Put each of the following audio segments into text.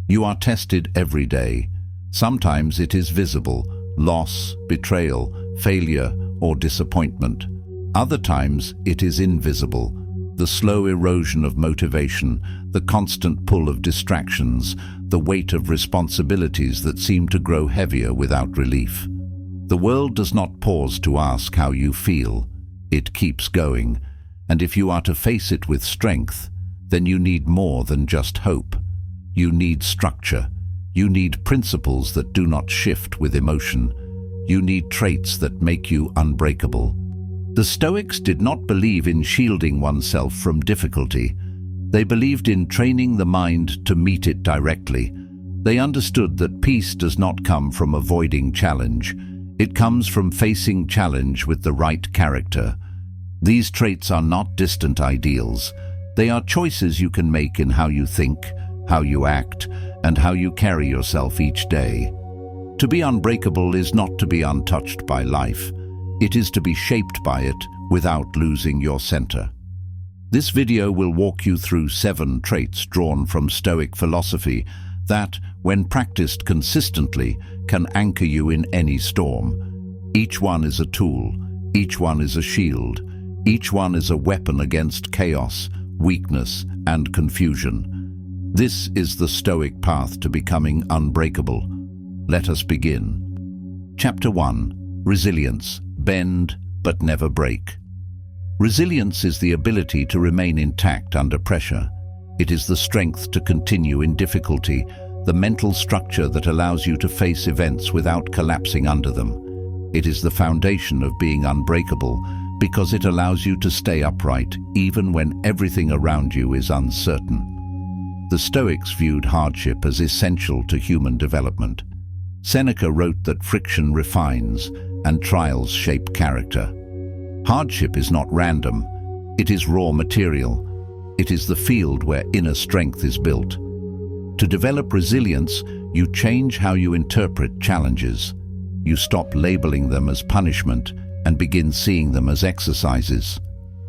You are tested every day. Sometimes it is visible: loss, betrayal, failure, or disappointment. Other times it is invisible: the slow erosion of motivation, the constant pull of distractions, the weight of responsibilities that seem to grow heavier without relief. The world does not pause to ask how you feel. It keeps going, and if you are to face it with strength, then you need more than just hope. You need structure. You need principles that do not shift with emotion. You need traits that make you unbreakable. The Stoics did not believe in shielding oneself from difficulty. They believed in training the mind to meet it directly. They understood that peace does not come from avoiding challenge. It comes from facing challenge with the right character. These traits are not distant ideals. They are choices you can make in how you think, how you act, and how you carry yourself each day. To be unbreakable is not to be untouched by life. It is to be shaped by it without losing your center. This video will walk you through 7 traits drawn from Stoic philosophy that, when practiced consistently, can anchor you in any storm. Each one is a tool. Each one is a shield. Each one is a weapon against chaos, weakness, and confusion. This is the Stoic path to becoming unbreakable. Let us begin. Chapter 1. Resilience. Bend, but never break. Resilience is the ability to remain intact under pressure. It is the strength to continue in difficulty, the mental structure that allows you to face events without collapsing under them. It is the foundation of being unbreakable because it allows you to stay upright even when everything around you is uncertain. The Stoics viewed hardship as essential to human development. Seneca wrote that friction refines and trials shape character. Hardship is not random. It is raw material. It is the field where inner strength is built. To develop resilience, you change how you interpret challenges. You stop labeling them as punishment and begin seeing them as exercises.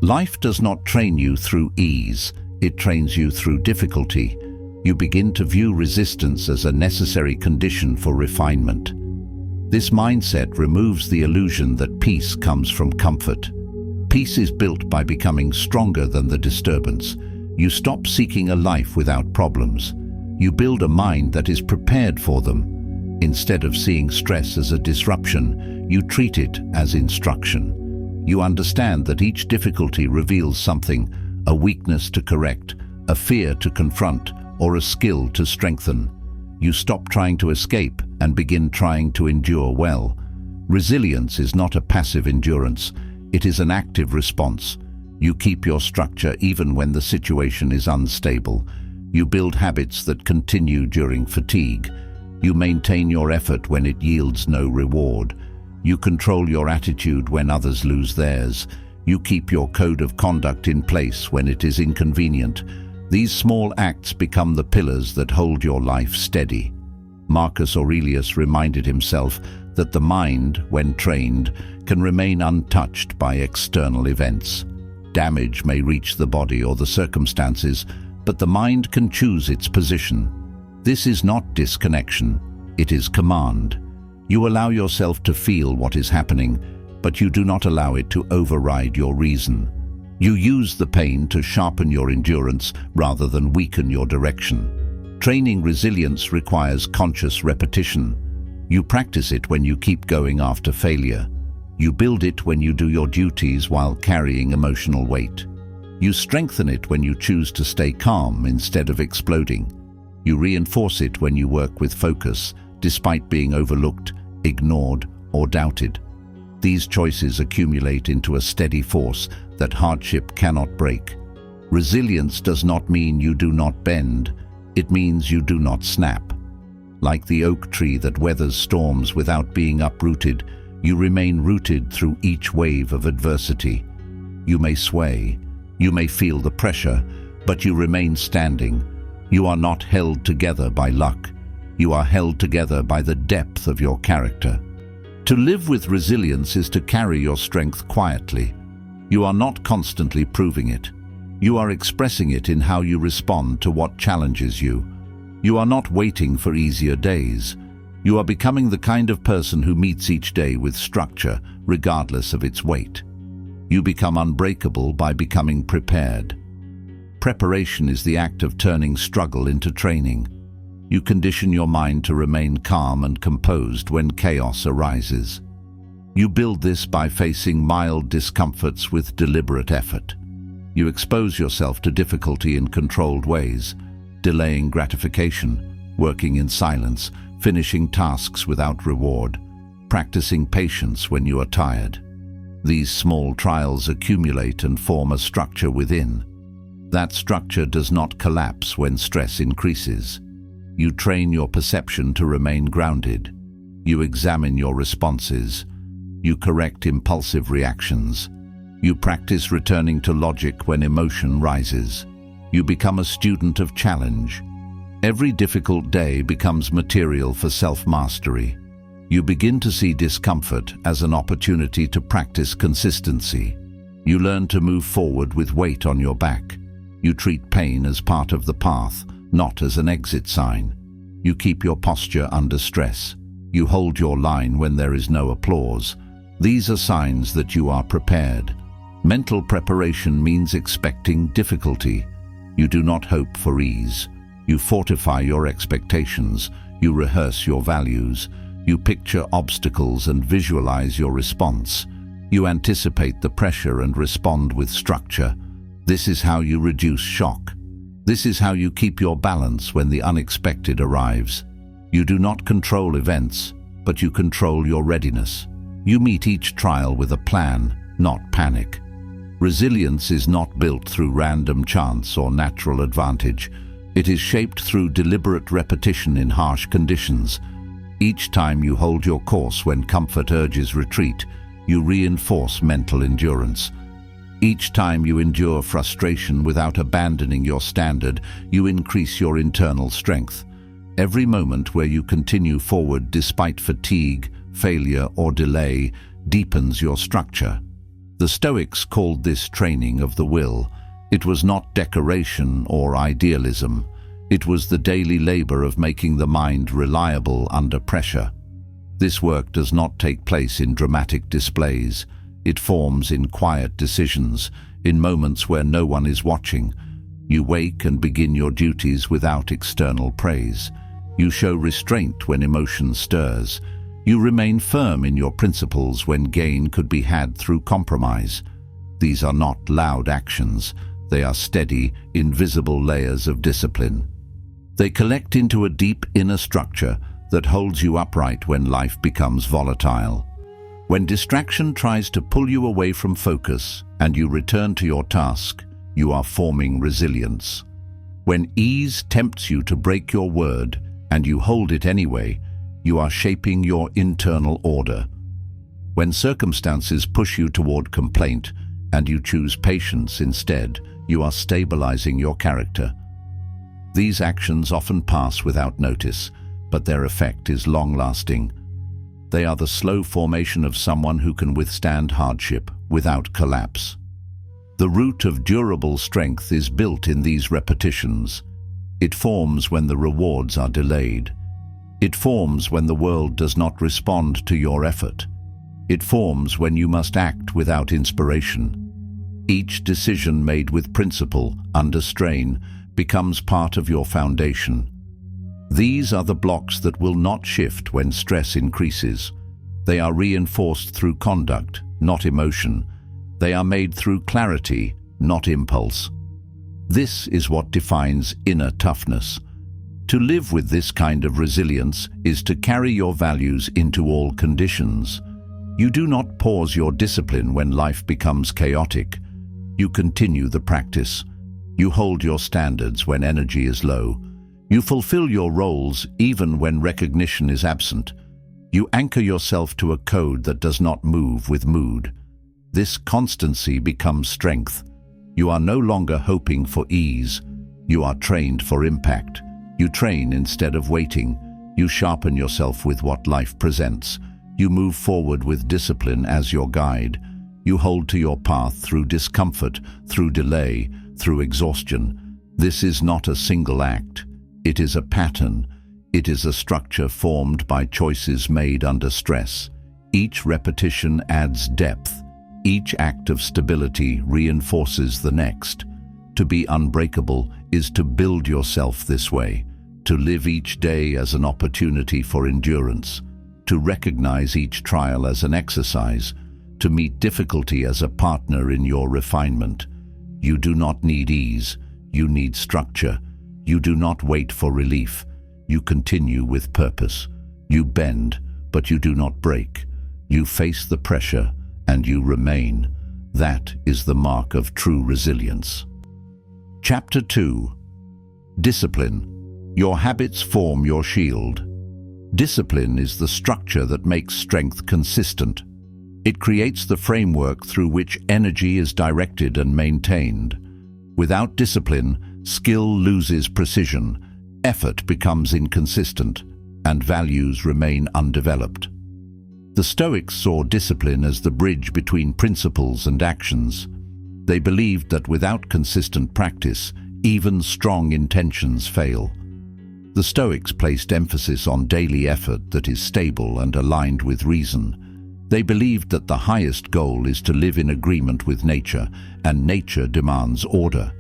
Life does not train you through ease. It trains you through difficulty. You begin to view resistance as a necessary condition for refinement. This mindset removes the illusion that peace comes from comfort. Peace is built by becoming stronger than the disturbance. You stop seeking a life without problems. You build a mind that is prepared for them. Instead of seeing stress as a disruption, you treat it as instruction. You understand that each difficulty reveals something: a weakness to correct, a fear to confront, or a skill to strengthen. You stop trying to escape and begin trying to endure well. Resilience is not a passive endurance. It is an active response. You keep your structure even when the situation is unstable. You build habits that continue during fatigue. You maintain your effort when it yields no reward. You control your attitude when others lose theirs. You keep your code of conduct in place when it is inconvenient. These small acts become the pillars that hold your life steady. Marcus Aurelius reminded himself that the mind, when trained, can remain untouched by external events. Damage may reach the body or the circumstances, but the mind can choose its position. This is not disconnection, it is command. You allow yourself to feel what is happening, but you do not allow it to override your reason. You use the pain to sharpen your endurance rather than weaken your direction. Training resilience requires conscious repetition. You practice it when you keep going after failure. You build it when you do your duties while carrying emotional weight. You strengthen it when you choose to stay calm instead of exploding. You reinforce it when you work with focus, despite being overlooked, ignored, or doubted. These choices accumulate into a steady force that hardship cannot break. Resilience does not mean you do not bend. It means you do not snap. Like the oak tree that weathers storms without being uprooted, you remain rooted through each wave of adversity. You may sway, you may feel the pressure, but you remain standing. You are not held together by luck. You are held together by the depth of your character. To live with resilience is to carry your strength quietly. You are not constantly proving it. You are expressing it in how you respond to what challenges you. You are not waiting for easier days. You are becoming the kind of person who meets each day with structure, regardless of its weight. You become unbreakable by becoming prepared. Preparation is the act of turning struggle into training. You condition your mind to remain calm and composed when chaos arises. You build this by facing mild discomforts with deliberate effort. You expose yourself to difficulty in controlled ways, delaying gratification, working in silence, finishing tasks without reward, practicing patience when you are tired. These small trials accumulate and form a structure within. That structure does not collapse when stress increases. You train your perception to remain grounded. You examine your responses. You correct impulsive reactions. You practice returning to logic when emotion rises. You become a student of challenge. Every difficult day becomes material for self-mastery. You begin to see discomfort as an opportunity to practice consistency. You learn to move forward with weight on your back. You treat pain as part of the path, not as an exit sign. You keep your posture under stress. You hold your line when there is no applause. These are signs that you are prepared. Mental preparation means expecting difficulty. You do not hope for ease. You fortify your expectations. You rehearse your values. You picture obstacles and visualize your response. You anticipate the pressure and respond with structure. This is how you reduce shock. This is how you keep your balance when the unexpected arrives. You do not control events, but you control your readiness. You meet each trial with a plan, not panic. Resilience is not built through random chance or natural advantage. It is shaped through deliberate repetition in harsh conditions. Each time you hold your course when comfort urges retreat, you reinforce mental endurance. Each time you endure frustration without abandoning your standard, you increase your internal strength. Every moment where you continue forward despite fatigue, failure, or delay deepens your structure. The Stoics called this training of the will. It was not decoration or idealism. It was the daily labor of making the mind reliable under pressure. This work does not take place in dramatic displays. It forms in quiet decisions, in moments where no one is watching. You wake and begin your duties without external praise. You show restraint when emotion stirs. You remain firm in your principles when gain could be had through compromise. These are not loud actions. They are steady, invisible layers of discipline. They collect into a deep inner structure that holds you upright when life becomes volatile. When distraction tries to pull you away from focus and you return to your task, you are forming resilience. When ease tempts you to break your word and you hold it anyway, you are shaping your internal order. When circumstances push you toward complaint and you choose patience instead, you are stabilizing your character. These actions often pass without notice, but their effect is long-lasting. They are the slow formation of someone who can withstand hardship without collapse. The root of durable strength is built in these repetitions. It forms when the rewards are delayed. It forms when the world does not respond to your effort. It forms when you must act without inspiration. Each decision made with principle, under strain, becomes part of your foundation. These are the blocks that will not shift when stress increases. They are reinforced through conduct, not emotion. They are made through clarity, not impulse. This is what defines inner toughness. To live with this kind of resilience is to carry your values into all conditions. You do not pause your discipline when life becomes chaotic. You continue the practice. You hold your standards when energy is low. You fulfill your roles even when recognition is absent. You anchor yourself to a code that does not move with mood. This constancy becomes strength. You are no longer hoping for ease. You are trained for impact. You train instead of waiting. You sharpen yourself with what life presents. You move forward with discipline as your guide. You hold to your path through discomfort, through delay, through exhaustion. This is not a single act. It is a pattern. It is a structure formed by choices made under stress. Each repetition adds depth. Each act of stability reinforces the next. To be unbreakable is to build yourself this way, to live each day as an opportunity for endurance, to recognize each trial as an exercise, to meet difficulty as a partner in your refinement. You do not need ease, you need structure. You do not wait for relief, you continue with purpose. You bend, but you do not break. You face the pressure, and you remain. That is the mark of true resilience. Chapter 2. Discipline. Your habits form your shield. Discipline is the structure that makes strength consistent. It creates the framework through which energy is directed and maintained. Without discipline, skill loses precision, effort becomes inconsistent, and values remain undeveloped. The Stoics saw discipline as the bridge between principles and actions. They believed that without consistent practice, even strong intentions fail. The Stoics placed emphasis on daily effort that is stable and aligned with reason. They believed that the highest goal is to live in agreement with nature, and nature demands order.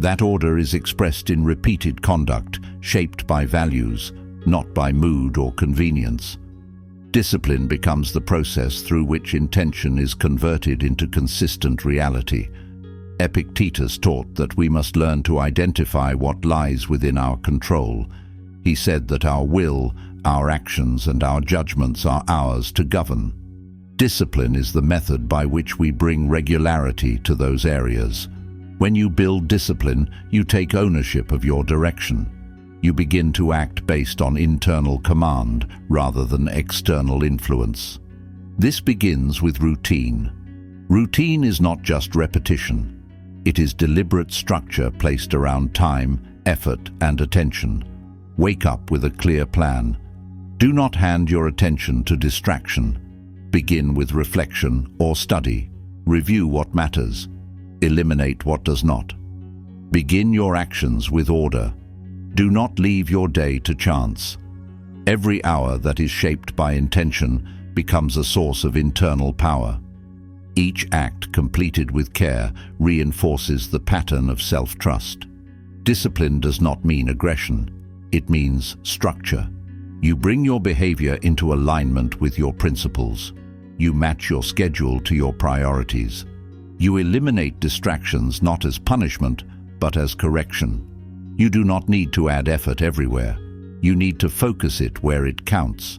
That order is expressed in repeated conduct, shaped by values, not by mood or convenience. Discipline becomes the process through which intention is converted into consistent reality. Epictetus taught that we must learn to identify what lies within our control. He said that our will, our actions, and our judgments are ours to govern. Discipline is the method by which we bring regularity to those areas. When you build discipline, you take ownership of your direction. You begin to act based on internal command rather than external influence. This begins with routine. Routine is not just repetition. It is deliberate structure placed around time, effort, and attention. Wake up with a clear plan. Do not hand your attention to distraction. Begin with reflection or study. Review what matters. Eliminate what does not. Begin your actions with order. Do not leave your day to chance. Every hour that is shaped by intention becomes a source of internal power. Each act completed with care reinforces the pattern of self-trust. Discipline does not mean aggression. It means structure. You bring your behavior into alignment with your principles. You match your schedule to your priorities. You eliminate distractions not as punishment, but as correction. You do not need to add effort everywhere. You need to focus it where it counts.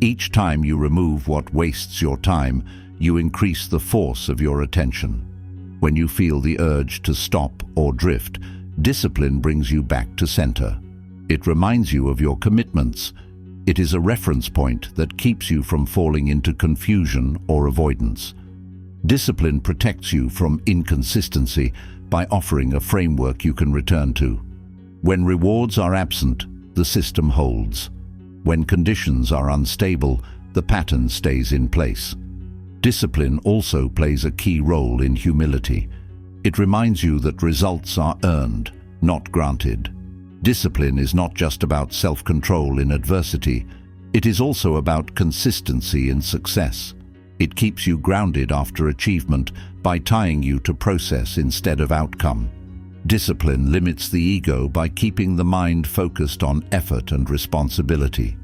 Each time you remove what wastes your time, you increase the force of your attention. When you feel the urge to stop or drift, discipline brings you back to center. It reminds you of your commitments. It is a reference point that keeps you from falling into confusion or avoidance. Discipline protects you from inconsistency by offering a framework you can return to. When rewards are absent, the system holds. When conditions are unstable, the pattern stays in place. Discipline also plays a key role in humility. It reminds you that results are earned, not granted. Discipline is not just about self-control in adversity. It is also about consistency in success. It keeps you grounded after achievement by tying you to process instead of outcome. Discipline limits the ego by keeping the mind focused on effort and responsibility.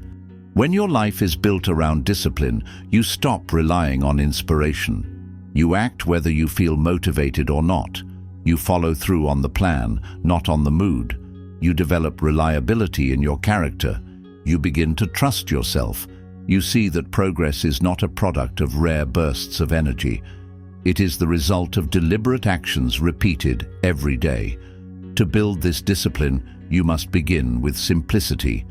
When your life is built around discipline, you stop relying on inspiration. You act whether you feel motivated or not. You follow through on the plan, not on the mood. You develop reliability in your character. You begin to trust yourself. You see that progress is not a product of rare bursts of energy. It is the result of deliberate actions repeated every day. To build this discipline, you must begin with simplicity.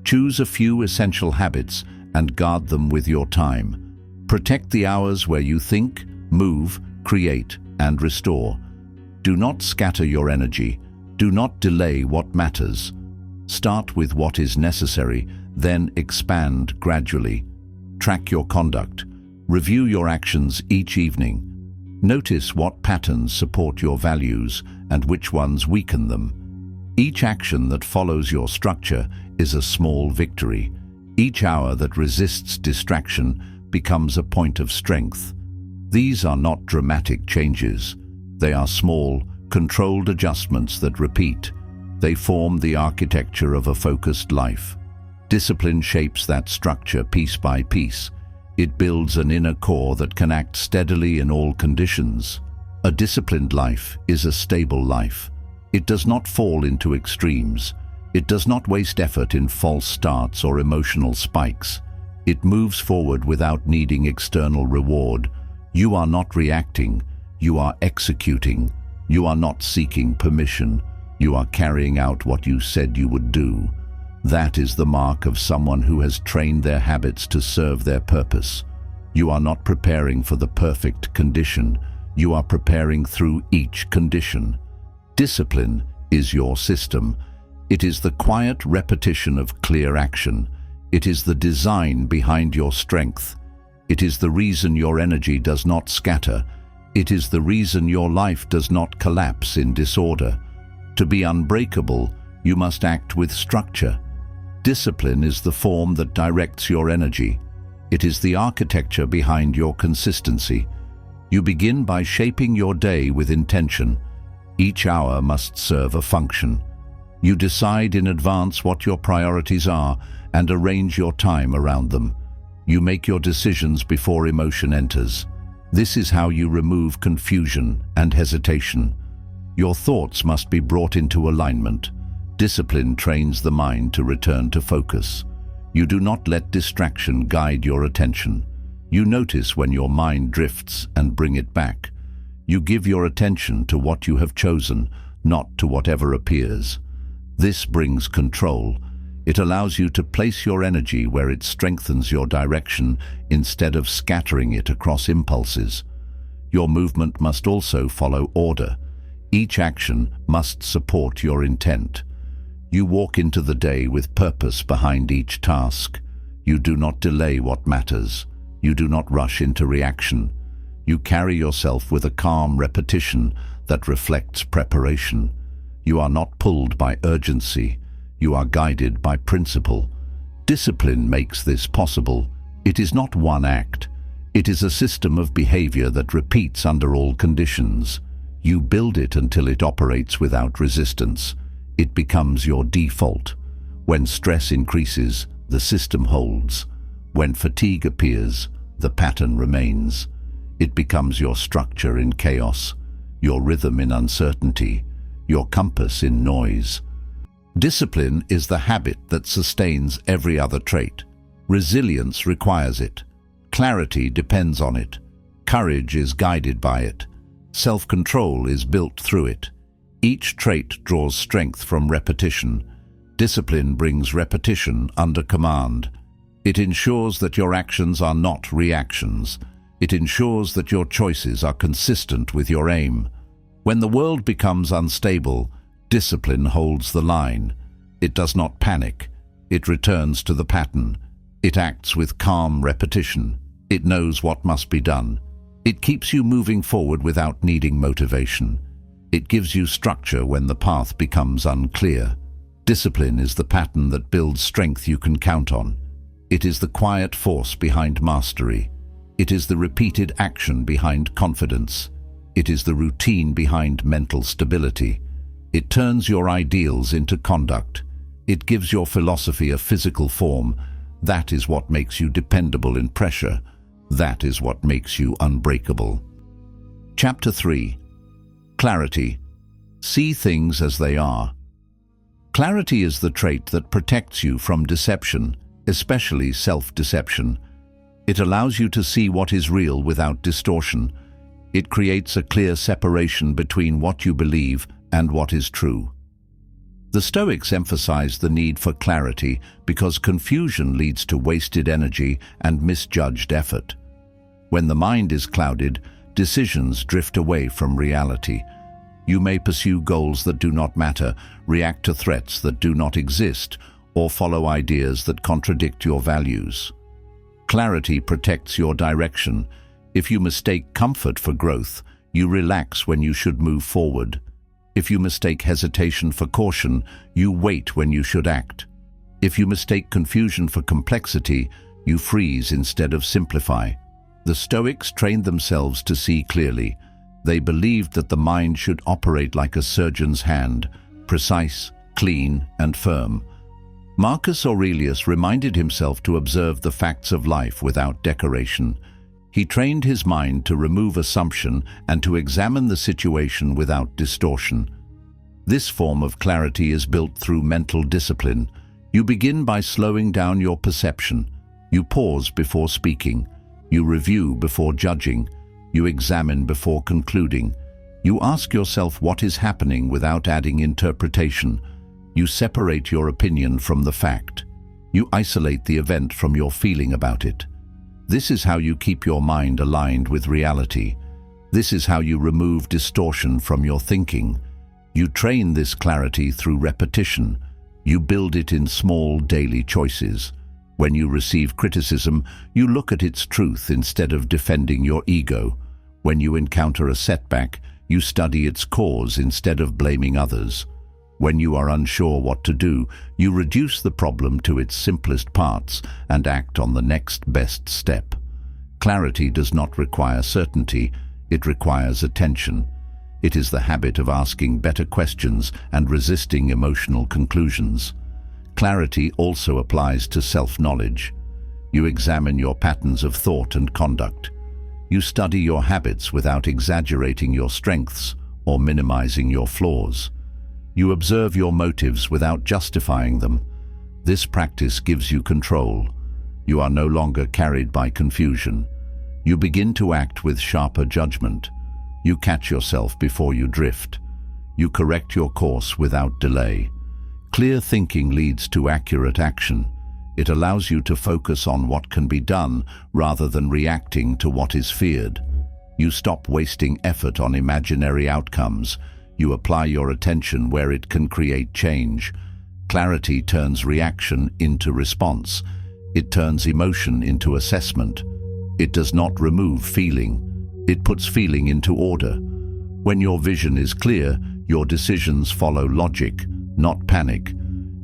Choose a few essential habits and guard them with your time. Protect the hours where you think, move, create, and restore. Do not scatter your energy. Do not delay what matters. Start with what is necessary, then expand gradually. Track your conduct. Review your actions each evening. Notice what patterns support your values and which ones weaken them. Each action that follows your structure is a small victory. Each hour that resists distraction becomes a point of strength. These are not dramatic changes. They are small, controlled adjustments that repeat. They form the architecture of a focused life. Discipline shapes that structure piece by piece. It builds an inner core that can act steadily in all conditions. A disciplined life is a stable life. It does not fall into extremes. It does not waste effort in false starts or emotional spikes. It moves forward without needing external reward. You are not reacting. You are executing. You are not seeking permission. You are carrying out what you said you would do. That is the mark of someone who has trained their habits to serve their purpose. You are not preparing for the perfect condition. You are preparing through each condition. Discipline is your system. It is the quiet repetition of clear action. It is the design behind your strength. It is the reason your energy does not scatter. It is the reason your life does not collapse in disorder. To be unbreakable, you must act with structure. Discipline is the form that directs your energy. It is the architecture behind your consistency. You begin by shaping your day with intention. Each hour must serve a function. You decide in advance what your priorities are and arrange your time around them. You make your decisions before emotion enters. This is how you remove confusion and hesitation. Your thoughts must be brought into alignment. Discipline trains the mind to return to focus. You do not let distraction guide your attention. You notice when your mind drifts and bring it back. You give your attention to what you have chosen, not to whatever appears. This brings control. It allows you to place your energy where it strengthens your direction instead of scattering it across impulses. Your movement must also follow order. Each action must support your intent. You walk into the day with purpose behind each task. You do not delay what matters. You do not rush into reaction. You carry yourself with a calm repetition that reflects preparation. You are not pulled by urgency. You are guided by principle. Discipline makes this possible. It is not one act. It is a system of behavior that repeats under all conditions. You build it until it operates without resistance. It becomes your default. When stress increases, the system holds. When fatigue appears, the pattern remains. It becomes your structure in chaos, your rhythm in uncertainty, your compass in noise. Discipline is the habit that sustains every other trait. Resilience requires it. Clarity depends on it. Courage is guided by it. Self-control is built through it. Each trait draws strength from repetition. Discipline brings repetition under command. It ensures that your actions are not reactions. It ensures that your choices are consistent with your aim. When the world becomes unstable, discipline holds the line. It does not panic. It returns to the pattern. It acts with calm repetition. It knows what must be done. It keeps you moving forward without needing motivation. It gives you structure when the path becomes unclear. Discipline is the pattern that builds strength you can count on. It is the quiet force behind mastery. It is the repeated action behind confidence. It is the routine behind mental stability. It turns your ideals into conduct. It gives your philosophy a physical form. That is what makes you dependable in pressure. That is what makes you unbreakable. Chapter 3. Clarity. See things as they are. Clarity is the trait that protects you from deception, especially self-deception. It allows you to see what is real without distortion. It creates a clear separation between what you believe and what is true. The Stoics emphasized the need for clarity because confusion leads to wasted energy and misjudged effort. When the mind is clouded, decisions drift away from reality. You may pursue goals that do not matter, react to threats that do not exist, or follow ideas that contradict your values. Clarity protects your direction. If you mistake comfort for growth, you relax when you should move forward. If you mistake hesitation for caution, you wait when you should act. If you mistake confusion for complexity, you freeze instead of simplify. The Stoics trained themselves to see clearly. They believed that the mind should operate like a surgeon's hand, precise, clean, and firm. Marcus Aurelius reminded himself to observe the facts of life without decoration. He trained his mind to remove assumption and to examine the situation without distortion. This form of clarity is built through mental discipline. You begin by slowing down your perception. You pause before speaking. You review before judging. You examine before concluding. You ask yourself what is happening without adding interpretation. You separate your opinion from the fact. You isolate the event from your feeling about it. This is how you keep your mind aligned with reality. This is how you remove distortion from your thinking. You train this clarity through repetition. You build it in small daily choices. When you receive criticism, you look at its truth instead of defending your ego. When you encounter a setback, you study its cause instead of blaming others. When you are unsure what to do, you reduce the problem to its simplest parts and act on the next best step. Clarity does not require certainty, it requires attention. It is the habit of asking better questions and resisting emotional conclusions. Clarity also applies to self-knowledge. You examine your patterns of thought and conduct. You study your habits without exaggerating your strengths or minimizing your flaws. You observe your motives without justifying them. This practice gives you control. You are no longer carried by confusion. You begin to act with sharper judgment. You catch yourself before you drift. You correct your course without delay. Clear thinking leads to accurate action. It allows you to focus on what can be done rather than reacting to what is feared. You stop wasting effort on imaginary outcomes. You apply your attention where it can create change. Clarity turns reaction into response. It turns emotion into assessment. It does not remove feeling. It puts feeling into order. When your vision is clear, your decisions follow logic, not panic.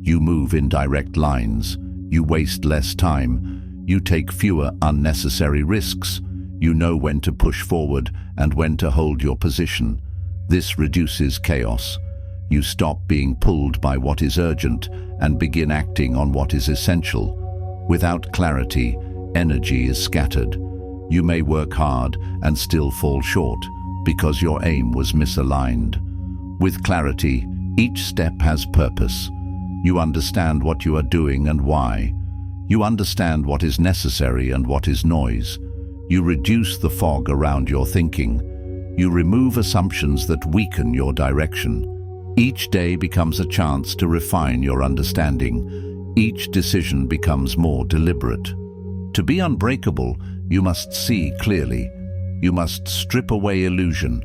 You move in direct lines. You waste less time. You take fewer unnecessary risks. You know when to push forward and when to hold your position. This reduces chaos. You stop being pulled by what is urgent and begin acting on what is essential. Without clarity, energy is scattered. You may work hard and still fall short because your aim was misaligned. With clarity, each step has purpose. You understand what you are doing and why. You understand what is necessary and what is noise. You reduce the fog around your thinking. You remove assumptions that weaken your direction. Each day becomes a chance to refine your understanding. Each decision becomes more deliberate. To be unbreakable, you must see clearly. You must strip away illusion.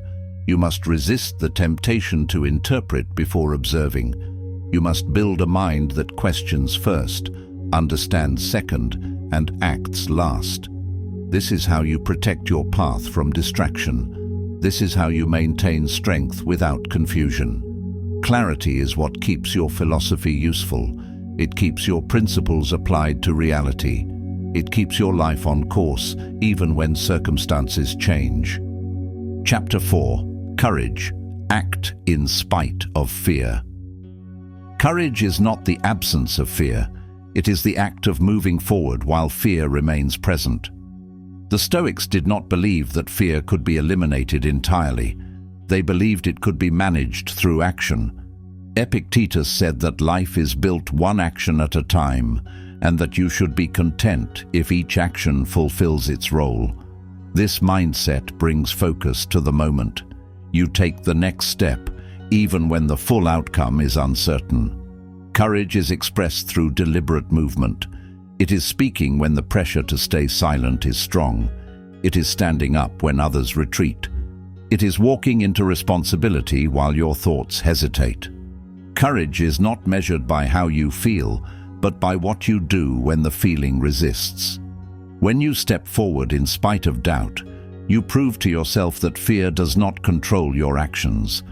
You must resist the temptation to interpret before observing. You must build a mind that questions first, understands second, and acts last. This is how you protect your path from distraction. This is how you maintain strength without confusion. Clarity is what keeps your philosophy useful. It keeps your principles applied to reality. It keeps your life on course, even when circumstances change. Chapter 4. Courage. Act in spite of fear. Courage is not the absence of fear. It is the act of moving forward while fear remains present. The Stoics did not believe that fear could be eliminated entirely. They believed it could be managed through action. Epictetus said that life is built one action at a time, and that you should be content if each action fulfills its role. This mindset brings focus to the moment. You take the next step, even when the full outcome is uncertain. Courage is expressed through deliberate movement. It is speaking when the pressure to stay silent is strong. It is standing up when others retreat. It is walking into responsibility while your thoughts hesitate. Courage is not measured by how you feel, but by what you do when the feeling resists. When you step forward in spite of doubt, you prove to yourself that fear does not control your actions.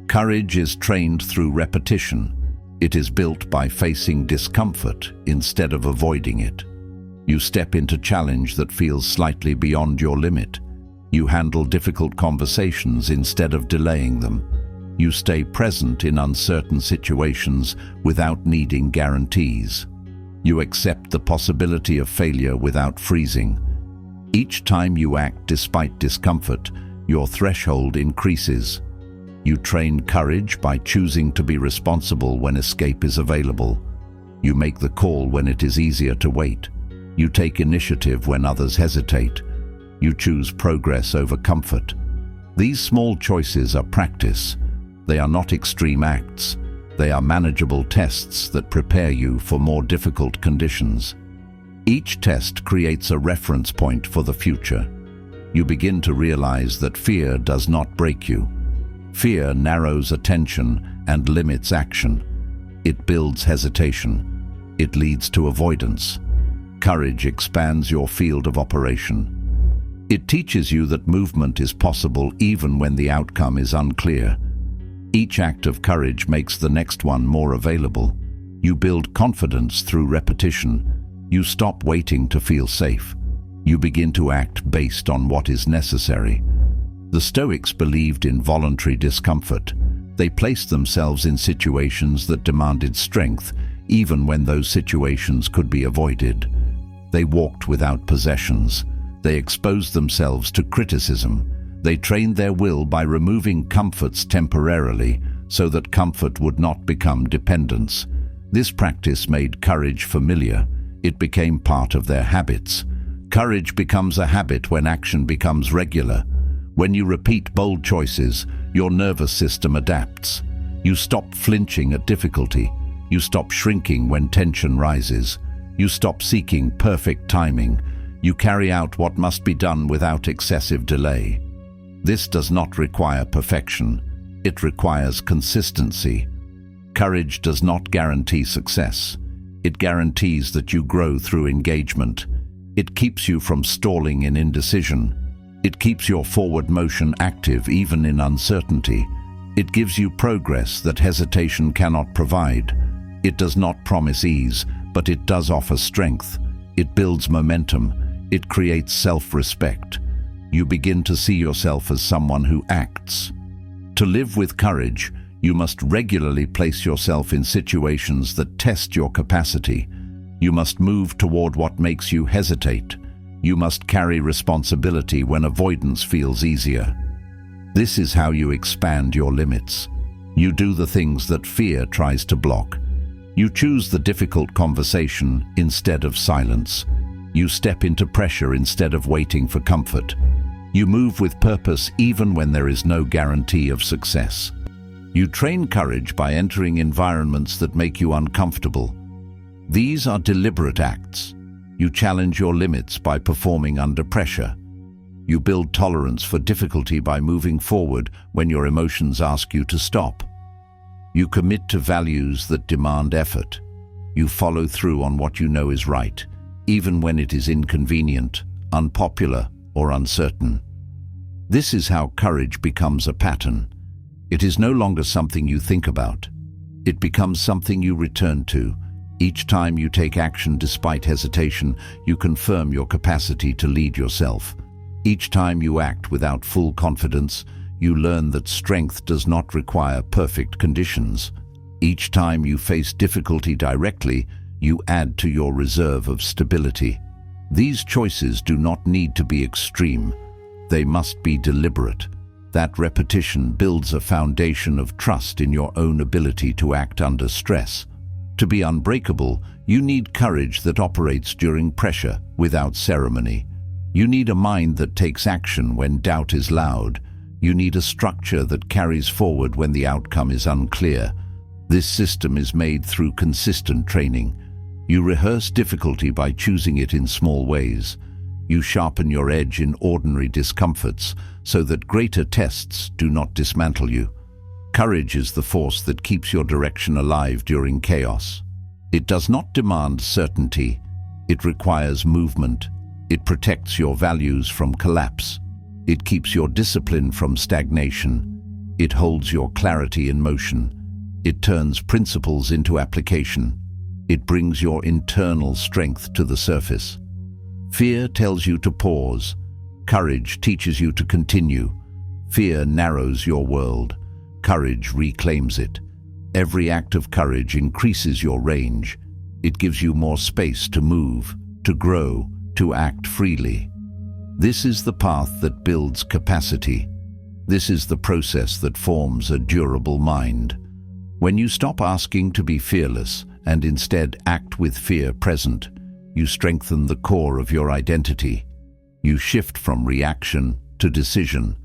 Courage is trained through repetition. It is built by facing discomfort instead of avoiding it. You step into challenge that feels slightly beyond your limit. You handle difficult conversations instead of delaying them. You stay present in uncertain situations without needing guarantees. You accept the possibility of failure without freezing. Each time you act despite discomfort, your threshold increases. You train courage by choosing to be responsible when escape is available. You make the call when it is easier to wait. You take initiative when others hesitate. You choose progress over comfort. These small choices are practice. They are not extreme acts. They are manageable tests that prepare you for more difficult conditions. Each test creates a reference point for the future. You begin to realize that fear does not break you. Fear narrows attention and limits action. It builds hesitation. It leads to avoidance. Courage expands your field of operation. It teaches you that movement is possible even when the outcome is unclear. Each act of courage makes the next one more available. You build confidence through repetition. You stop waiting to feel safe. You begin to act based on what is necessary. The Stoics believed in voluntary discomfort. They placed themselves in situations that demanded strength, even when those situations could be avoided. They walked without possessions. They exposed themselves to criticism. They trained their will by removing comforts temporarily so that comfort would not become dependence. This practice made courage familiar. It became part of their habits. Courage becomes a habit when action becomes regular. When you repeat bold choices, your nervous system adapts. You stop flinching at difficulty. You stop shrinking when tension rises. You stop seeking perfect timing. You carry out what must be done without excessive delay. This does not require perfection. It requires consistency. Courage does not guarantee success. It guarantees that you grow through engagement. It keeps you from stalling in indecision. It keeps your forward motion active even in uncertainty. It gives you progress that hesitation cannot provide. It does not promise ease, but it does offer strength. It builds momentum. It creates self-respect. You begin to see yourself as someone who acts. To live with courage, you must regularly place yourself in situations that test your capacity. You must move toward what makes you hesitate. You must carry responsibility when avoidance feels easier. This is how you expand your limits. You do the things that fear tries to block. You choose the difficult conversation instead of silence. You step into pressure instead of waiting for comfort. You move with purpose even when there is no guarantee of success. You train courage by entering environments that make you uncomfortable. These are deliberate acts. You challenge your limits by performing under pressure. You build tolerance for difficulty by moving forward when your emotions ask you to stop. You commit to values that demand effort. You follow through on what you know is right, even when it is inconvenient, unpopular, or uncertain. This is how courage becomes a pattern. It is no longer something you think about. It becomes something you return to. Each time you take action despite hesitation, you confirm your capacity to lead yourself. Each time you act without full confidence, you learn that strength does not require perfect conditions. Each time you face difficulty directly, you add to your reserve of stability. These choices do not need to be extreme. They must be deliberate. That repetition builds a foundation of trust in your own ability to act under stress. To be unbreakable, you need courage that operates during pressure without ceremony. You need a mind that takes action when doubt is loud. You need a structure that carries forward when the outcome is unclear. This system is made through consistent training. You rehearse difficulty by choosing it in small ways. You sharpen your edge in ordinary discomforts so that greater tests do not dismantle you. Courage is the force that keeps your direction alive during chaos. It does not demand certainty. It requires movement. It protects your values from collapse. It keeps your discipline from stagnation. It holds your clarity in motion. It turns principles into application. It brings your internal strength to the surface. Fear tells you to pause. Courage teaches you to continue. Fear narrows your world. Courage reclaims it. Every act of courage increases your range. It gives you more space to move, to grow, to act freely. This is the path that builds capacity. This is the process that forms a durable mind. When you stop asking to be fearless and instead act with fear present, you strengthen the core of your identity. You shift from reaction to decision.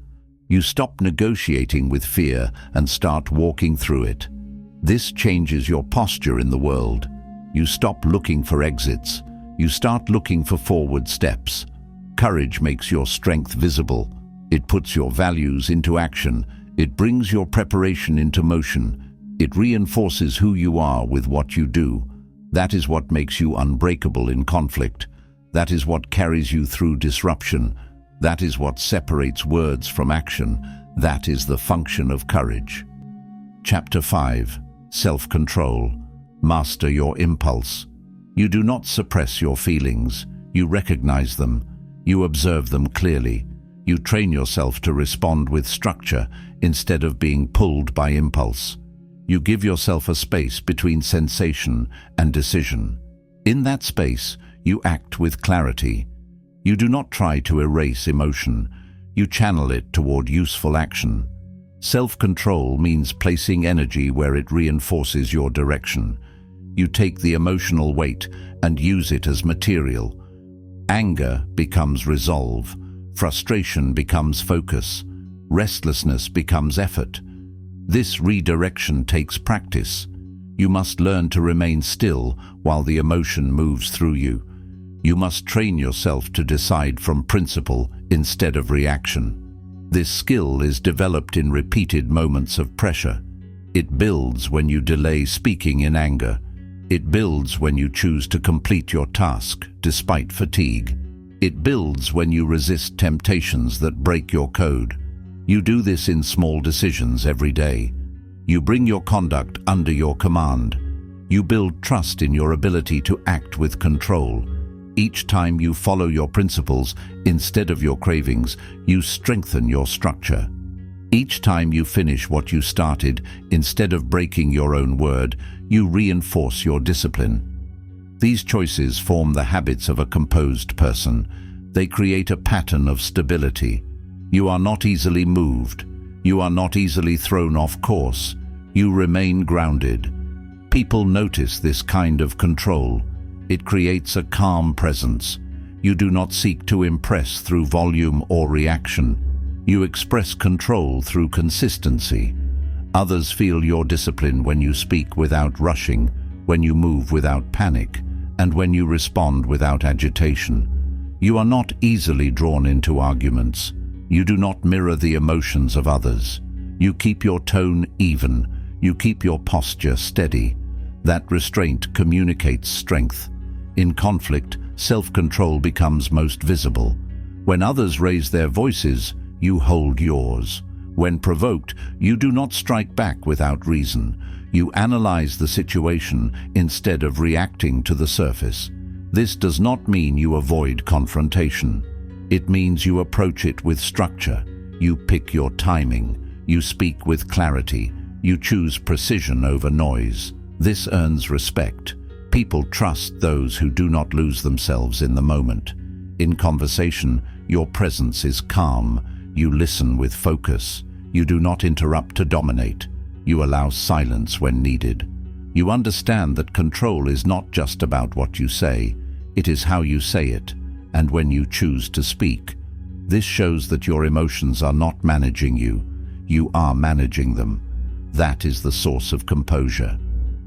You stop negotiating with fear and start walking through it. This changes your posture in the world. You stop looking for exits. You start looking for forward steps. Courage makes your strength visible. It puts your values into action. It brings your preparation into motion. It reinforces who you are with what you do. That is what makes you unbreakable in conflict. That is what carries you through disruption. That is what separates words from action. That is the function of courage. Chapter 5. Self-control. Master your impulse. You do not suppress your feelings. You recognize them. You observe them clearly. You train yourself to respond with structure instead of being pulled by impulse. You give yourself a space between sensation and decision. In that space, you act with clarity. You do not try to erase emotion. You channel it toward useful action. Self-control means placing energy where it reinforces your direction. You take the emotional weight and use it as material. Anger becomes resolve. Frustration becomes focus. Restlessness becomes effort. This redirection takes practice. You must learn to remain still while the emotion moves through you. You must train yourself to decide from principle instead of reaction. This skill is developed in repeated moments of pressure. It builds when you delay speaking in anger. It builds when you choose to complete your task despite fatigue. It builds when you resist temptations that break your code. You do this in small decisions every day. You bring your conduct under your command. You build trust in your ability to act with control. Each time you follow your principles instead of your cravings, you strengthen your structure. Each time you finish what you started instead of breaking your own word, you reinforce your discipline. These choices form the habits of a composed person. They create a pattern of stability. You are not easily moved. You are not easily thrown off course. You remain grounded. People notice this kind of control. It creates a calm presence. You do not seek to impress through volume or reaction. You express control through consistency. Others feel your discipline when you speak without rushing, when you move without panic, and when you respond without agitation. You are not easily drawn into arguments. You do not mirror the emotions of others. You keep your tone even. You keep your posture steady. That restraint communicates strength. In conflict, self-control becomes most visible. When others raise their voices, you hold yours. When provoked, you do not strike back without reason. You analyze the situation instead of reacting to the surface. This does not mean you avoid confrontation. It means you approach it with structure. You pick your timing. You speak with clarity. You choose precision over noise. This earns respect. People trust those who do not lose themselves in the moment. In conversation, your presence is calm. You listen with focus. You do not interrupt to dominate. You allow silence when needed. You understand that control is not just about what you say. It is how you say it, and when you choose to speak. This shows that your emotions are not managing you. You are managing them. That is the source of composure.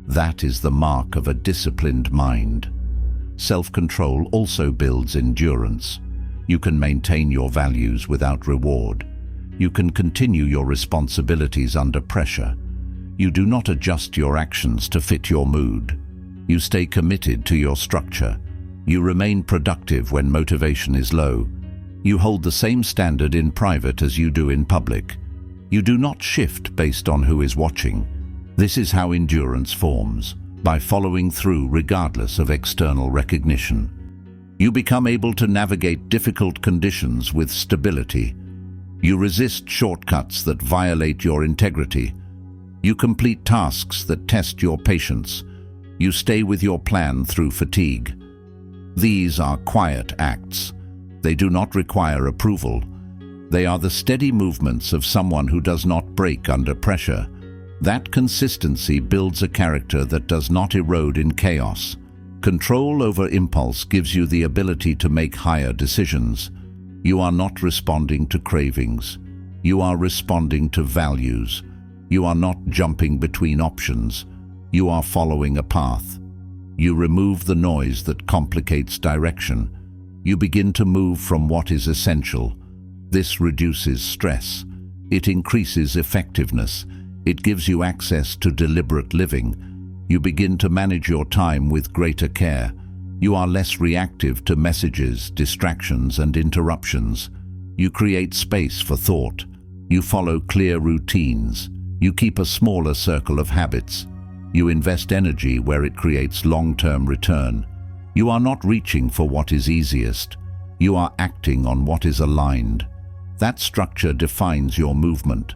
That is the mark of a disciplined mind. Self-control also builds endurance. You can maintain your values without reward. You can continue your responsibilities under pressure. You do not adjust your actions to fit your mood. You stay committed to your structure. You remain productive when motivation is low. You hold the same standard in private as you do in public. You do not shift based on who is watching. This is how endurance forms, by following through regardless of external recognition. You become able to navigate difficult conditions with stability. You resist shortcuts that violate your integrity. You complete tasks that test your patience. You stay with your plan through fatigue. These are quiet acts. They do not require approval. They are the steady movements of someone who does not break under pressure. That consistency builds a character that does not erode in chaos. Control over impulse gives you the ability to make higher decisions. You are not responding to cravings. You are responding to values. You are not jumping between options. You are following a path. You remove the noise that complicates direction. You begin to move from what is essential. This reduces stress. It increases effectiveness. It gives you access to deliberate living. You begin to manage your time with greater care. You are less reactive to messages, distractions, and interruptions. You create space for thought. You follow clear routines. You keep a smaller circle of habits. You invest energy where it creates long-term return. You are not reaching for what is easiest. You are acting on what is aligned. That structure defines your movement.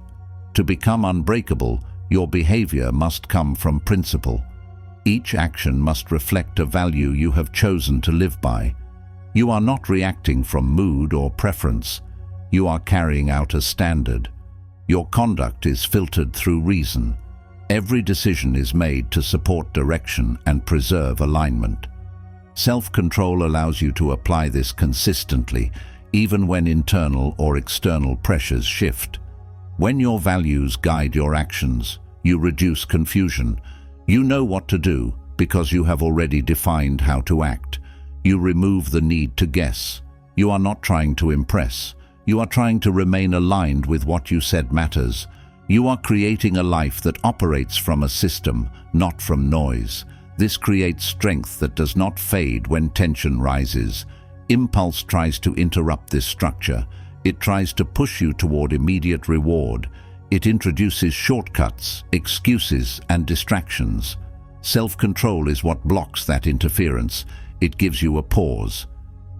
To become unbreakable, your behavior must come from principle. Each action must reflect a value you have chosen to live by. You are not reacting from mood or preference. You are carrying out a standard. Your conduct is filtered through reason. Every decision is made to support direction and preserve alignment. Self-control allows you to apply this consistently, even when internal or external pressures shift. When your values guide your actions, you reduce confusion. You know what to do because you have already defined how to act. You remove the need to guess. You are not trying to impress. You are trying to remain aligned with what you said matters. You are creating a life that operates from a system, not from noise. This creates strength that does not fade when tension rises. Impulse tries to interrupt this structure. It tries to push you toward immediate reward. It introduces shortcuts, excuses, and distractions. Self-control is what blocks that interference. It gives you a pause.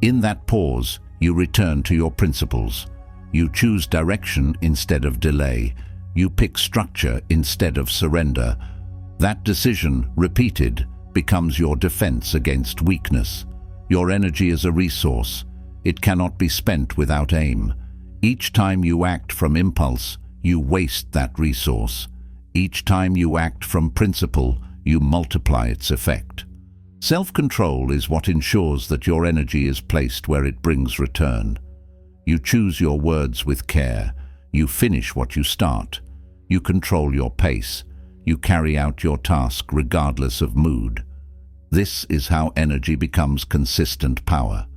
In that pause, you return to your principles. You choose direction instead of delay. You pick structure instead of surrender. That decision, repeated, becomes your defense against weakness. Your energy is a resource. It cannot be spent without aim. Each time you act from impulse, you waste that resource. Each time you act from principle, you multiply its effect. Self-control is what ensures that your energy is placed where it brings return. You choose your words with care. You finish what you start. You control your pace. You carry out your task regardless of mood. This is how energy becomes consistent power.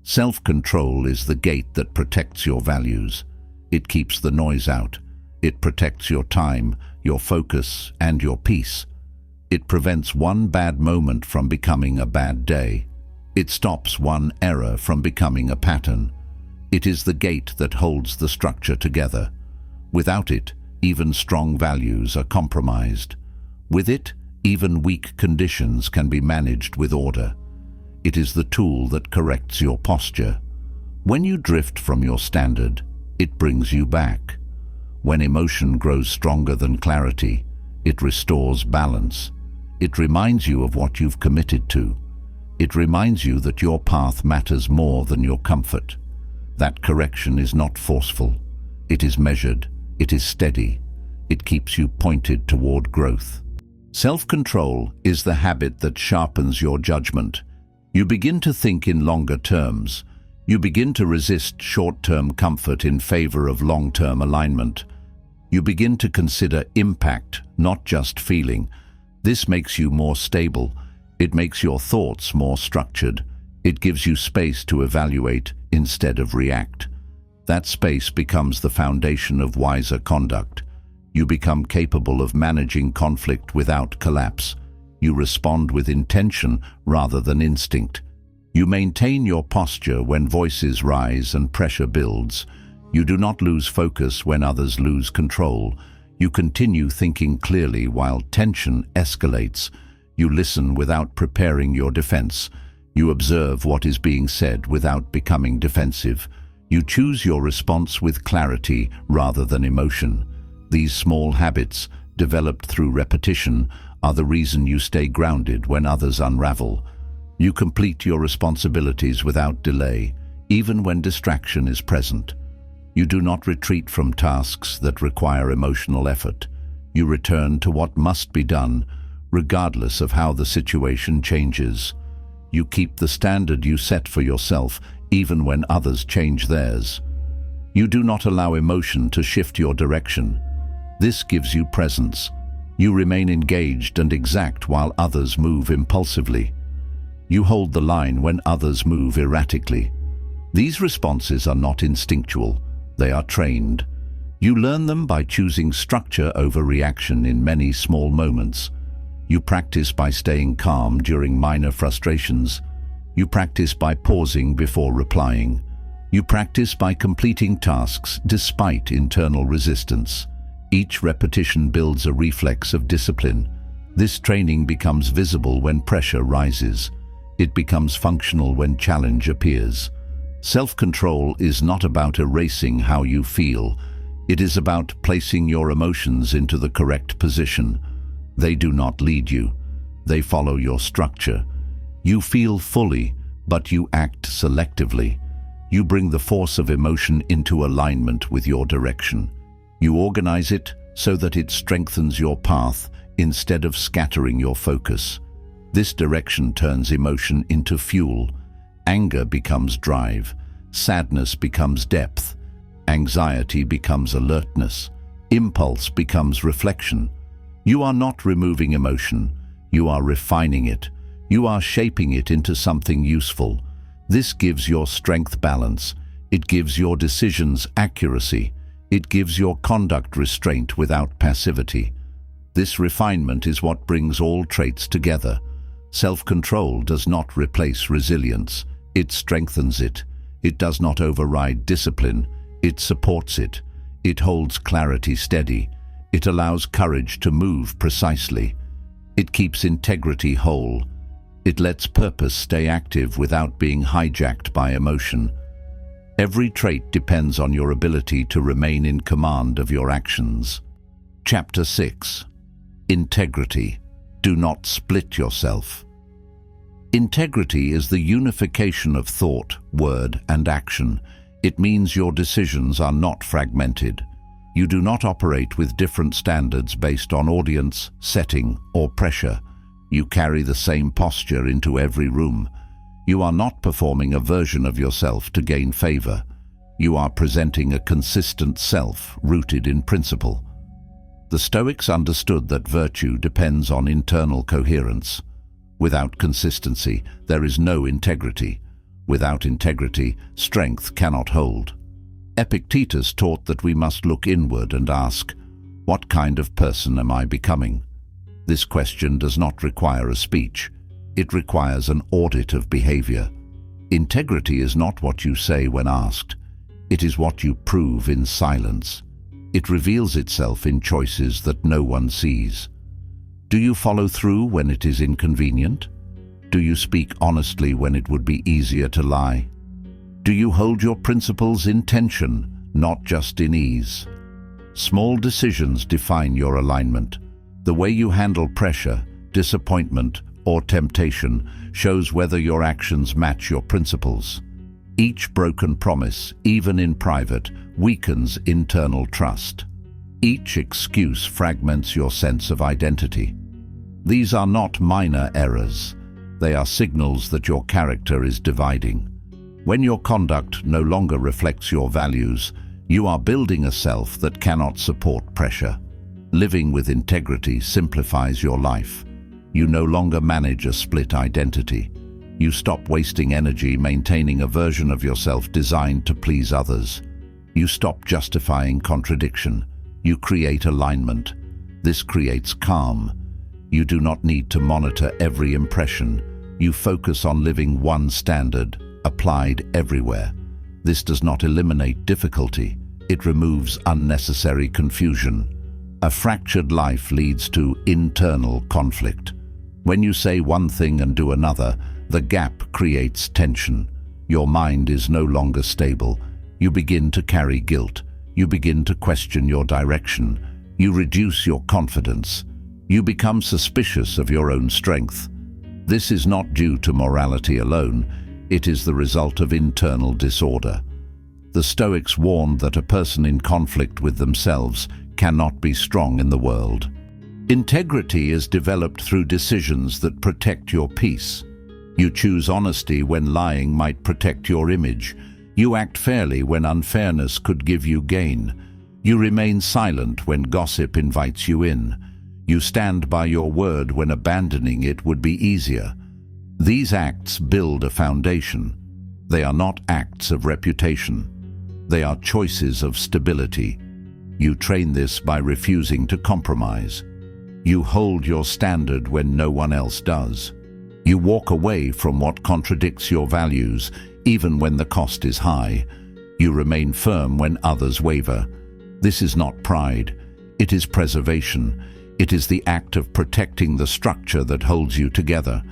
Self-control is the gate that protects your values. It keeps the noise out. It protects your time, your focus, and your peace. It prevents one bad moment from becoming a bad day. It stops one error from becoming a pattern. It is the gate that holds the structure together. Without it, even strong values are compromised. With it, even weak conditions can be managed with order. It is the tool that corrects your posture. When you drift from your standard, it brings you back. When emotion grows stronger than clarity, it restores balance. It reminds you of what you've committed to. It reminds you that your path matters more than your comfort. That correction is not forceful. It is measured. It is steady. It keeps you pointed toward growth. Self-control is the habit that sharpens your judgment. You begin to think in longer terms. You begin to resist short-term comfort in favor of long-term alignment. You begin to consider impact, not just feeling. This makes you more stable. It makes your thoughts more structured. It gives you space to evaluate instead of react. That space becomes the foundation of wiser conduct. You become capable of managing conflict without collapse. You respond with intention rather than instinct. You maintain your posture when voices rise and pressure builds. You do not lose focus when others lose control. You continue thinking clearly while tension escalates. You listen without preparing your defense. You observe what is being said without becoming defensive. You choose your response with clarity rather than emotion. These small habits, developed through repetition, are the reason you stay grounded when others unravel. You complete your responsibilities without delay, even when distraction is present. You do not retreat from tasks that require emotional effort. You return to what must be done, regardless of how the situation changes. You keep the standard you set for yourself, even when others change theirs. You do not allow emotion to shift your direction. This gives you presence. You remain engaged and exact while others move impulsively. You hold the line when others move erratically. These responses are not instinctual, they are trained. You learn them by choosing structure over reaction in many small moments. You practice by staying calm during minor frustrations. You practice by pausing before replying. You practice by completing tasks despite internal resistance. Each repetition builds a reflex of discipline. This training becomes visible when pressure rises. It becomes functional when challenge appears. Self-control is not about erasing how you feel. It is about placing your emotions into the correct position. They do not lead you. They follow your structure. You feel fully, but you act selectively. You bring the force of emotion into alignment with your direction. You organize it so that it strengthens your path instead of scattering your focus. This direction turns emotion into fuel. Anger becomes drive. Sadness becomes depth. Anxiety becomes alertness. Impulse becomes reflection. You are not removing emotion. You are refining it. You are shaping it into something useful. This gives your strength balance. It gives your decisions accuracy. It gives your conduct restraint without passivity. This refinement is what brings all traits together. Self-control does not replace resilience. It strengthens it. It does not override discipline. It supports it. It holds clarity steady. It allows courage to move precisely. It keeps integrity whole. It lets purpose stay active without being hijacked by emotion. Every trait depends on your ability to remain in command of your actions. Chapter 6. Integrity. Do not split yourself. Integrity is the unification of thought, word, and action. It means your decisions are not fragmented. You do not operate with different standards based on audience, setting, or pressure. You carry the same posture into every room. You are not performing a version of yourself to gain favor. You are presenting a consistent self rooted in principle. The Stoics understood that virtue depends on internal coherence. Without consistency, there is no integrity. Without integrity, strength cannot hold. Epictetus taught that we must look inward and ask, what kind of person am I becoming? This question does not require a speech. It requires an audit of behavior. Integrity is not what you say when asked. It is what you prove in silence. It reveals itself in choices that no one sees. Do you follow through when it is inconvenient? Do you speak honestly when it would be easier to lie? Do you hold your principles in tension, not just in ease? Small decisions define your alignment. The way you handle pressure, disappointment, or temptation shows whether your actions match your principles. Each broken promise, even in private, weakens internal trust. Each excuse fragments your sense of identity. These are not minor errors. They are signals that your character is dividing. When your conduct no longer reflects your values, you are building a self that cannot support pressure. Living with integrity simplifies your life. You no longer manage a split identity. You stop wasting energy maintaining a version of yourself designed to please others. You stop justifying contradiction. You create alignment. This creates calm. You do not need to monitor every impression. You focus on living one standard, applied everywhere. This does not eliminate difficulty. It removes unnecessary confusion. A fractured life leads to internal conflict. When you say one thing and do another, the gap creates tension. Your mind is no longer stable. You begin to carry guilt. You begin to question your direction. You reduce your confidence. You become suspicious of your own strength. This is not due to morality alone. It is the result of internal disorder. The Stoics warned that a person in conflict with themselves cannot be strong in the world. Integrity is developed through decisions that protect your peace. You choose honesty when lying might protect your image. You act fairly when unfairness could give you gain. You remain silent when gossip invites you in. You stand by your word when abandoning it would be easier. These acts build a foundation. They are not acts of reputation. They are choices of stability. You train this by refusing to compromise. You hold your standard when no one else does. You walk away from what contradicts your values, even when the cost is high. You remain firm when others waver. This is not pride. It is preservation. It is the act of protecting the structure that holds you together.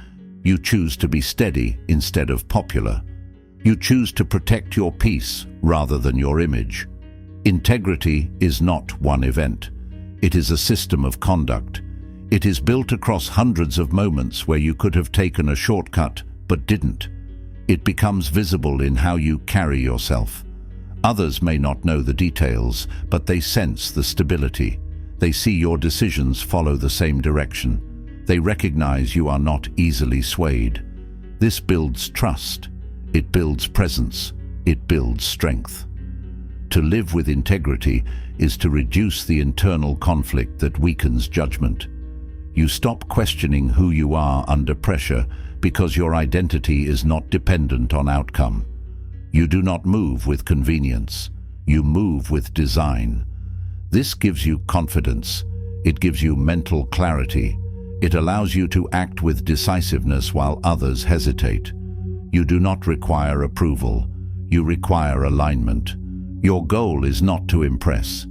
You choose to be steady instead of popular. You choose to protect your peace rather than your image. Integrity is not one event. It is a system of conduct. It is built across hundreds of moments where you could have taken a shortcut but didn't. It becomes visible in how you carry yourself. Others may not know the details, but they sense the stability. They see your decisions follow the same direction. They recognize you are not easily swayed. This builds trust. It builds presence. It builds strength. To live with integrity is to reduce the internal conflict that weakens judgment. You stop questioning who you are under pressure because your identity is not dependent on outcome. You do not move with convenience. You move with design. This gives you confidence. It gives you mental clarity. It allows you to act with decisiveness while others hesitate. You do not require approval. You require alignment. Your goal is not to impress.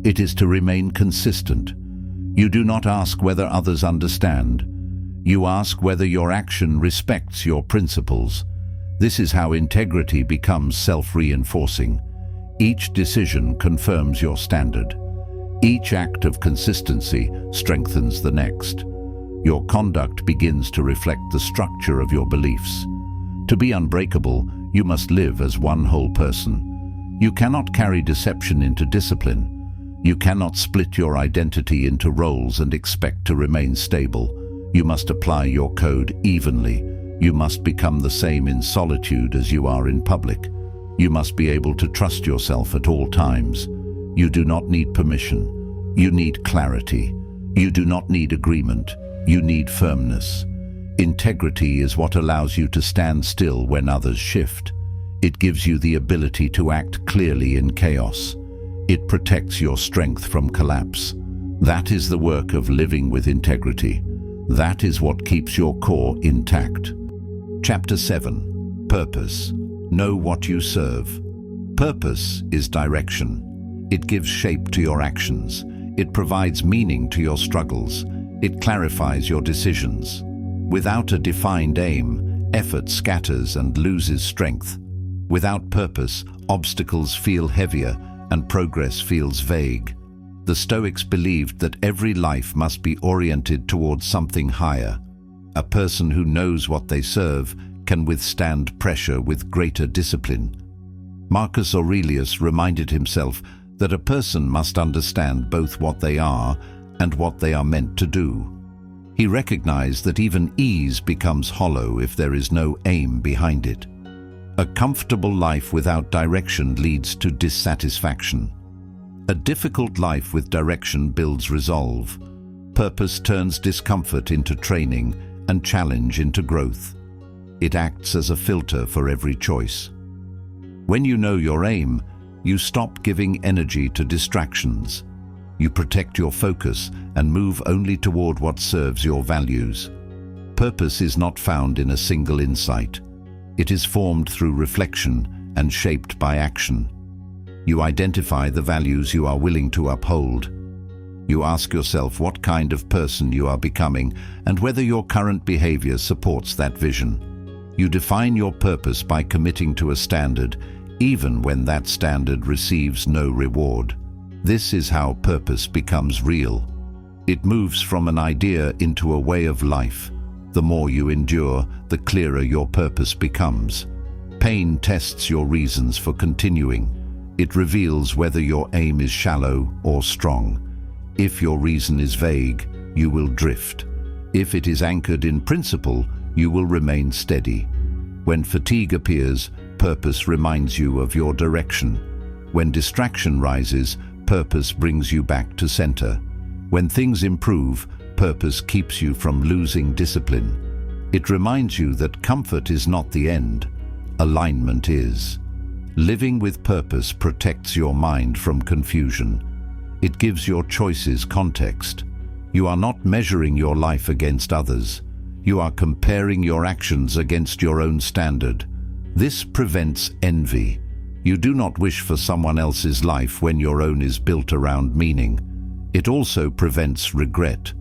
It is to remain consistent. You do not ask whether others understand. You ask whether your action respects your principles. This is how integrity becomes self-reinforcing. Each decision confirms your standard. Each act of consistency strengthens the next. Your conduct begins to reflect the structure of your beliefs. To be unbreakable, you must live as one whole person. You cannot carry deception into discipline. You cannot split your identity into roles and expect to remain stable. You must apply your code evenly. You must become the same in solitude as you are in public. You must be able to trust yourself at all times. You do not need permission. You need clarity. You do not need agreement. You need firmness. Integrity is what allows you to stand still when others shift. It gives you the ability to act clearly in chaos. It protects your strength from collapse. That is the work of living with integrity. That is what keeps your core intact. Chapter 7. Purpose. Know what you serve. Purpose is direction. It gives shape to your actions. It provides meaning to your struggles. It clarifies your decisions. Without a defined aim, effort scatters and loses strength. Without purpose, obstacles feel heavier and progress feels vague. The Stoics believed that every life must be oriented towards something higher. A person who knows what they serve can withstand pressure with greater discipline. Marcus Aurelius reminded himself that a person must understand both what they are and what they are meant to do. He recognized that even ease becomes hollow if there is no aim behind it. A comfortable life without direction leads to dissatisfaction. A difficult life with direction builds resolve. Purpose turns discomfort into training and challenge into growth. It acts as a filter for every choice. When you know your aim, you stop giving energy to distractions. You protect your focus and move only toward what serves your values. Purpose is not found in a single insight. It is formed through reflection, and shaped by action. You identify the values you are willing to uphold. You ask yourself what kind of person you are becoming and whether your current behavior supports that vision. You define your purpose by committing to a standard, even when that standard receives no reward. This is how purpose becomes real. It moves from an idea into a way of life. The more you endure, the clearer your purpose becomes. Pain tests your reasons for continuing. It reveals whether your aim is shallow or strong. If your reason is vague, you will drift. If it is anchored in principle, you will remain steady. When fatigue appears, purpose reminds you of your direction. When distraction rises, purpose brings you back to center. When things improve, purpose keeps you from losing discipline. It reminds you that comfort is not the end. Alignment is. Living with purpose protects your mind from confusion. It gives your choices context. You are not measuring your life against others. You are comparing your actions against your own standard. This prevents envy. You do not wish for someone else's life when your own is built around meaning. It also prevents regret.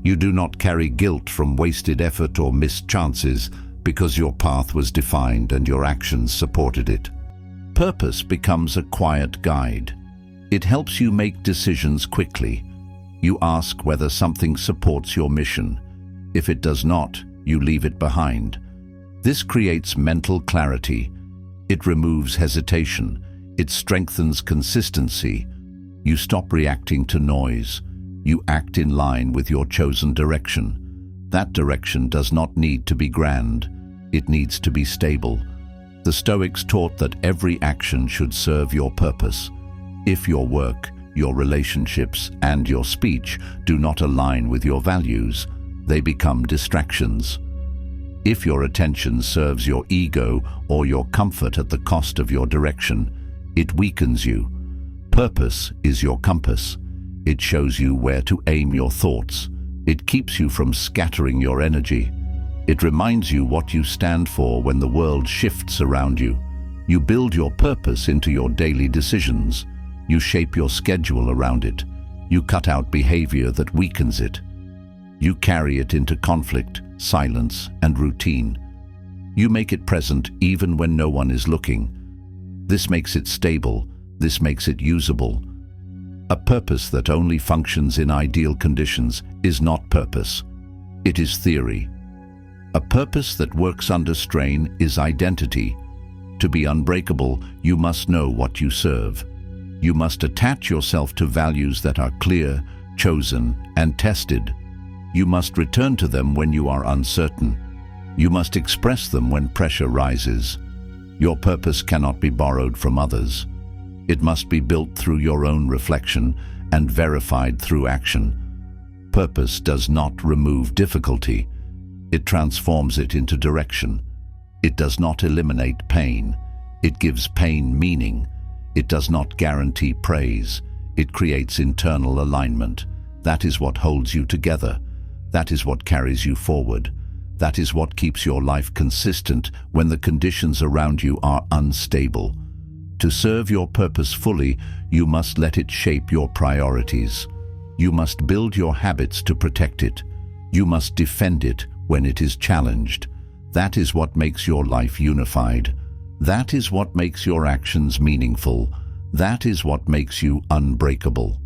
You do not carry guilt from wasted effort or missed chances because your path was defined and your actions supported it. Purpose becomes a quiet guide. It helps you make decisions quickly. You ask whether something supports your mission. If it does not, you leave it behind. This creates mental clarity. It removes hesitation. It strengthens consistency. You stop reacting to noise. You act in line with your chosen direction. That direction does not need to be grand. It needs to be stable. The Stoics taught that every action should serve your purpose. If your work, your relationships, and your speech do not align with your values, they become distractions. If your attention serves your ego or your comfort at the cost of your direction, it weakens you. Purpose is your compass. It shows you where to aim your thoughts. It keeps you from scattering your energy. It reminds you what you stand for when the world shifts around you. You build your purpose into your daily decisions. You shape your schedule around it. You cut out behavior that weakens it. You carry it into conflict, silence, and routine. You make it present even when no one is looking. This makes it stable. This makes it usable. A purpose that only functions in ideal conditions is not purpose. It is theory. A purpose that works under strain is identity. To be unbreakable, you must know what you serve. You must attach yourself to values that are clear, chosen, and tested. You must return to them when you are uncertain. You must express them when pressure rises. Your purpose cannot be borrowed from others. It must be built through your own reflection and verified through action. Purpose does not remove difficulty. It transforms it into direction. It does not eliminate pain. It gives pain meaning. It does not guarantee praise. It creates internal alignment. That is what holds you together. That is what carries you forward. That is what keeps your life consistent when the conditions around you are unstable. To serve your purpose fully, you must let it shape your priorities. You must build your habits to protect it. You must defend it when it is challenged. That is what makes your life unified. That is what makes your actions meaningful. That is what makes you unbreakable.